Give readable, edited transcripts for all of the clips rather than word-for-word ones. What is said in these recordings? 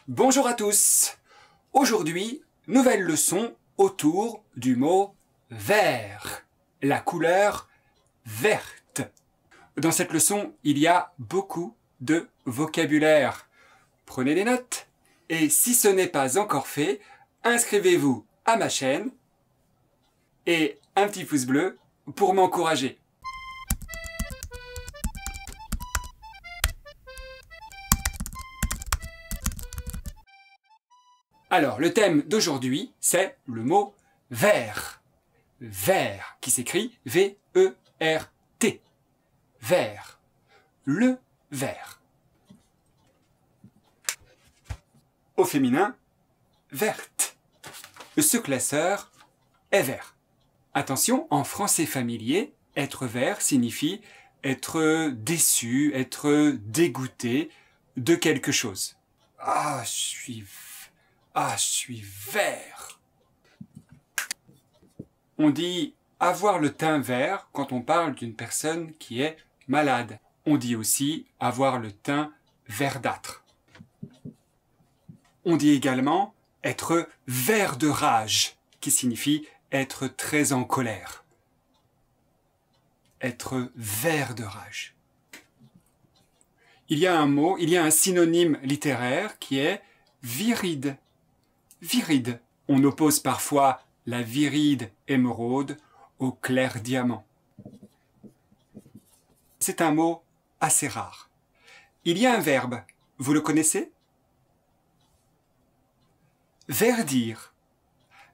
Bonjour à tous. Aujourd'hui, nouvelle leçon autour du mot vert, la couleur verte. Dans cette leçon, il y a beaucoup de vocabulaire. Prenez des notes et si ce n'est pas encore fait, inscrivez-vous à ma chaîne et un petit pouce bleu pour m'encourager. Alors, le thème d'aujourd'hui, c'est le mot vert. Vert, qui s'écrit V-E-R-T. Vert. Le vert. Au féminin, verte. Ce classeur est vert. Attention, en français familier, être vert signifie être déçu, être dégoûté de quelque chose. Ah, je suis vert. On dit avoir le teint vert quand on parle d'une personne qui est malade. On dit aussi avoir le teint verdâtre. On dit également être vert de rage, qui signifie être très en colère. Être vert de rage. Il y a un synonyme littéraire qui est viride. Viride. On oppose parfois la viride émeraude au clair diamant. C'est un mot assez rare. Il y a un verbe. Vous le connaissez? Verdir.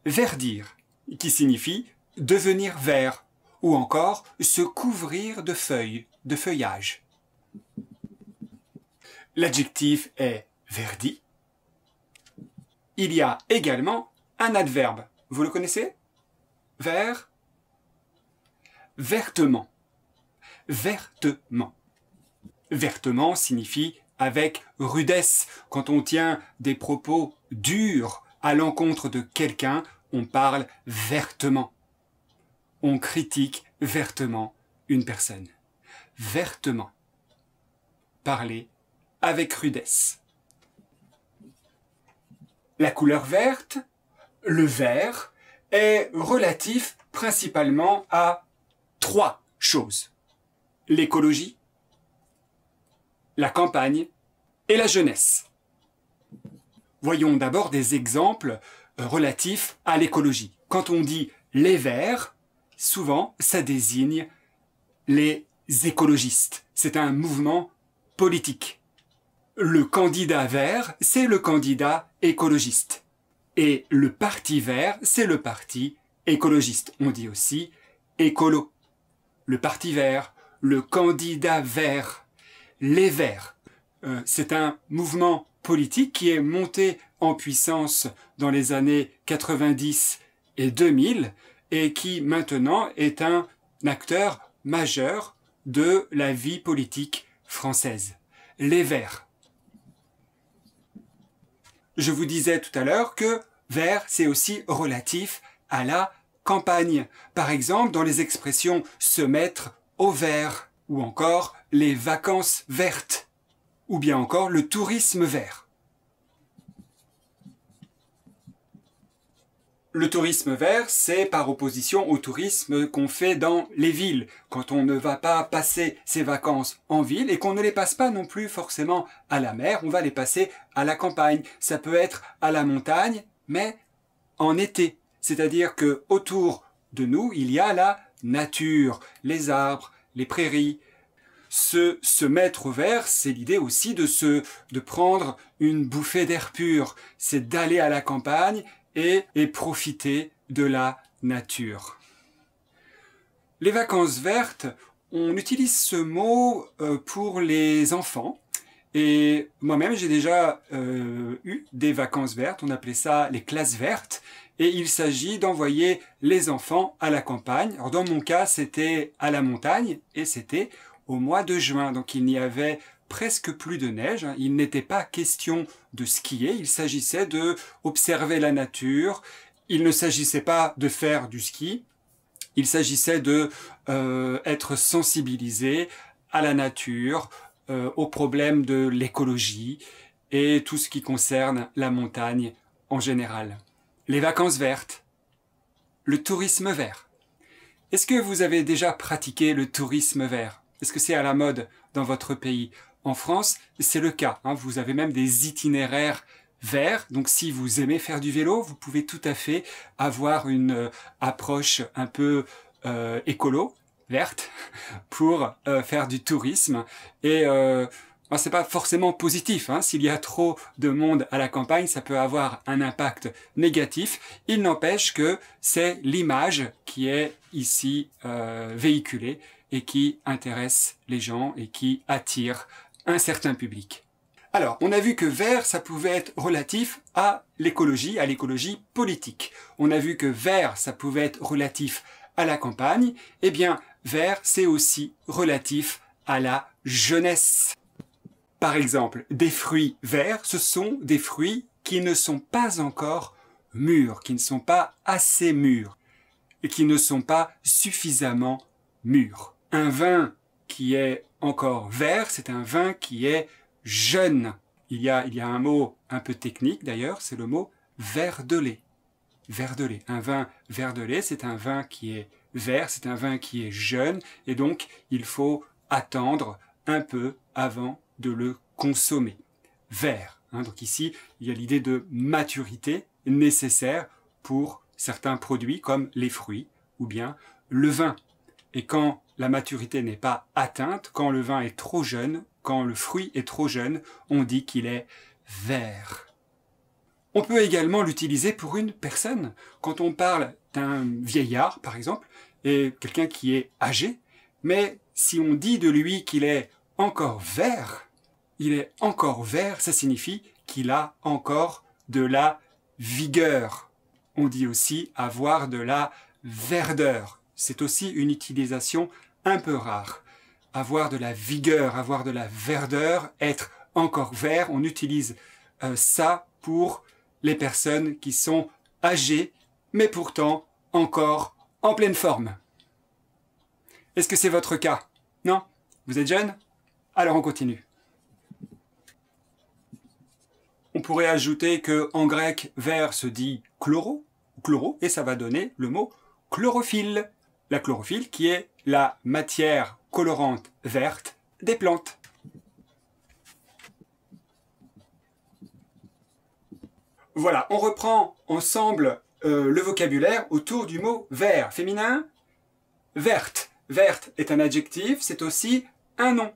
Verdir, qui signifie devenir vert, ou encore se couvrir de feuilles, de feuillage. L'adjectif est verdi. Il y a également un adverbe. Vous le connaissez? Vert. Vertement. Vertement. Vertement signifie avec rudesse. Quand on tient des propos durs à l'encontre de quelqu'un, on parle vertement. On critique vertement une personne. Vertement. Parler avec rudesse. La couleur verte, le vert, est relatif principalement à trois choses. L'écologie, la campagne et la jeunesse. Voyons d'abord des exemples relatifs à l'écologie. Quand on dit les verts, souvent ça désigne les écologistes. C'est un mouvement politique. Le candidat vert, c'est le candidat écologiste. Et le parti vert, c'est le parti écologiste. On dit aussi écolo. Le parti vert, le candidat vert, les verts. C'est un mouvement politique qui est monté en puissance dans les années 90 et 2000 et qui maintenant est un acteur majeur de la vie politique française. Les verts. Je vous disais tout à l'heure que vert, c'est aussi relatif à la campagne. Par exemple, dans les expressions se mettre au vert, ou encore les vacances vertes, ou bien encore le tourisme vert. Le tourisme vert, c'est par opposition au tourisme qu'on fait dans les villes, quand on ne va pas passer ses vacances en ville et qu'on ne les passe pas non plus forcément à la mer, on va les passer à la campagne. Ça peut être à la montagne, mais en été. C'est-à-dire que autour de nous, il y a la nature, les arbres, les prairies. Se mettre au vert, c'est l'idée aussi de prendre une bouffée d'air pur. C'est d'aller à la campagne et profiter de la nature. Les vacances vertes, on utilise ce mot pour les enfants. Et moi-même, j'ai déjà eu des vacances vertes, on appelait ça les classes vertes. Et il s'agit d'envoyer les enfants à la campagne. Alors dans mon cas, c'était à la montagne et c'était au mois de juin. Donc il n'y avait presque plus de neige. Il n'était pas question de skier. Il s'agissait de observer la nature. Il ne s'agissait pas de faire du ski. Il s'agissait de être sensibilisé à la nature, aux problèmes de l'écologie et tout ce qui concerne la montagne en général. Les vacances vertes, le tourisme vert. Est-ce que vous avez déjà pratiqué le tourisme vert? Est-ce que c'est à la mode dans votre pays? En France, c'est le cas, hein. Vous avez même des itinéraires verts. Donc si vous aimez faire du vélo, vous pouvez tout à fait avoir une approche un peu écolo, verte, pour faire du tourisme. Et c'est pas forcément positif, hein. S'il y a trop de monde à la campagne, ça peut avoir un impact négatif. Il n'empêche que c'est l'image qui est ici véhiculée et qui intéresse les gens et qui attire un certain public. Alors, on a vu que vert, ça pouvait être relatif à l'écologie politique. On a vu que vert, ça pouvait être relatif à la campagne. Eh bien, vert, c'est aussi relatif à la jeunesse. Par exemple, des fruits verts, ce sont des fruits qui ne sont pas encore mûrs, qui ne sont pas assez mûrs et qui ne sont pas suffisamment mûrs. Un vin qui est encore vert, c'est un vin qui est jeune. Il y a un mot un peu technique d'ailleurs, c'est le mot verre de lait. Verre de lait. Un vin verre de lait, c'est un vin qui est vert, c'est un vin qui est jeune, et donc il faut attendre un peu avant de le consommer. Vert. Hein, donc ici, il y a l'idée de maturité nécessaire pour certains produits comme les fruits ou bien le vin. Et quand la maturité n'est pas atteinte, quand le vin est trop jeune, quand le fruit est trop jeune, on dit qu'il est vert. On peut également l'utiliser pour une personne. Quand on parle d'un vieillard, par exemple, et quelqu'un qui est âgé, mais si on dit de lui qu'il est encore vert, il est encore vert, ça signifie qu'il a encore de la vigueur. On dit aussi avoir de la verdeur. C'est aussi une utilisation un peu rare. Avoir de la vigueur, avoir de la verdeur, être encore vert, on utilise ça pour les personnes qui sont âgées, mais pourtant encore en pleine forme. Est-ce que c'est votre cas? Non? Vous êtes jeune? Alors on continue. On pourrait ajouter que en grec, vert se dit chloro, et ça va donner le mot chlorophylle. La chlorophylle qui est la matière colorante verte des plantes. Voilà, on reprend ensemble le vocabulaire autour du mot vert. Féminin, verte. Verte est un adjectif, c'est aussi un nom,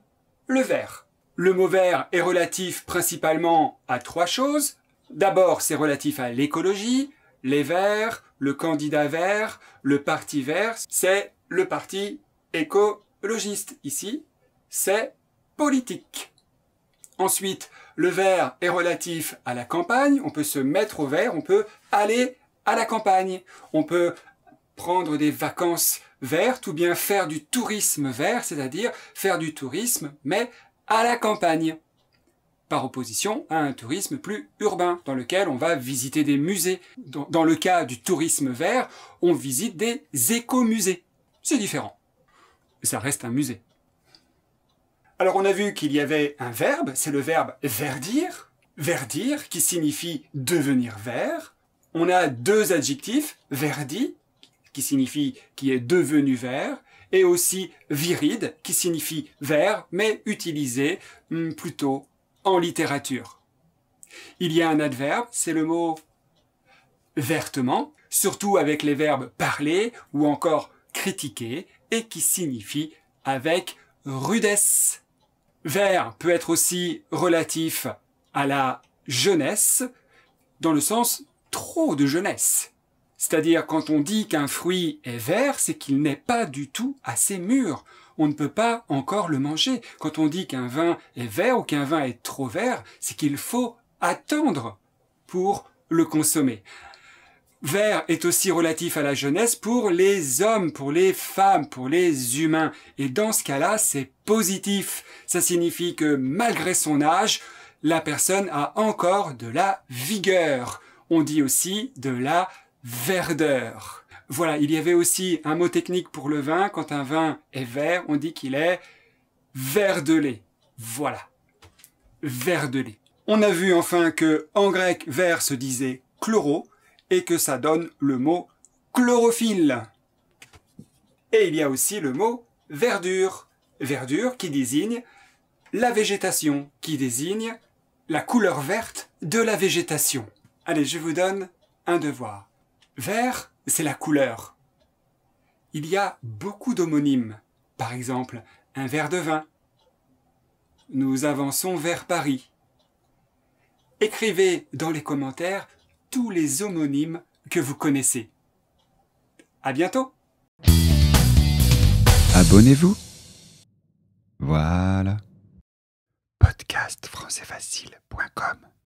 le vert. Le mot vert est relatif principalement à trois choses. D'abord, c'est relatif à l'écologie, les verts, le candidat vert, le parti vert, c'est le parti écologiste. Ici, c'est politique. Ensuite, le vert est relatif à la campagne, on peut se mettre au vert, on peut aller à la campagne, on peut prendre des vacances vertes ou bien faire du tourisme vert, c'est-à-dire faire du tourisme mais à la campagne, par opposition à un tourisme plus urbain dans lequel on va visiter des musées. Dans le cas du tourisme vert, on visite des écomusées. C'est différent. Ça reste un musée. Alors on a vu qu'il y avait un verbe, c'est le verbe verdir. Verdir qui signifie devenir vert. On a deux adjectifs, verdi qui signifie qui est devenu vert, et aussi viride qui signifie vert mais utilisé plutôt en littérature. Il y a un adverbe, c'est le mot vertement, surtout avec les verbes parler ou encore critiquer, et qui signifie avec rudesse. Vert peut être aussi relatif à la jeunesse, dans le sens trop de jeunesse. C'est-à-dire quand on dit qu'un fruit est vert, c'est qu'il n'est pas du tout assez mûr. On ne peut pas encore le manger. Quand on dit qu'un vin est vert ou qu'un vin est trop vert, c'est qu'il faut attendre pour le consommer. Vert est aussi relatif à la jeunesse pour les hommes, pour les femmes, pour les humains. Et dans ce cas-là, c'est positif. Ça signifie que malgré son âge, la personne a encore de la vigueur. On dit aussi de la verdeur. Voilà, il y avait aussi un mot technique pour le vin. Quand un vin est vert, on dit qu'il est verdelé. Voilà, verdelé. On a vu enfin que en grec vert se disait chloro et que ça donne le mot chlorophylle. Et il y a aussi le mot verdure. Verdure qui désigne la végétation, qui désigne la couleur verte de la végétation. Allez, je vous donne un devoir. Vert, c'est la couleur. Il y a beaucoup d'homonymes. Par exemple, un verre de vin. Nous avançons vers Paris. Écrivez dans les commentaires tous les homonymes que vous connaissez. À bientôt! Abonnez-vous. Voilà. Podcastfrançaisfacile.com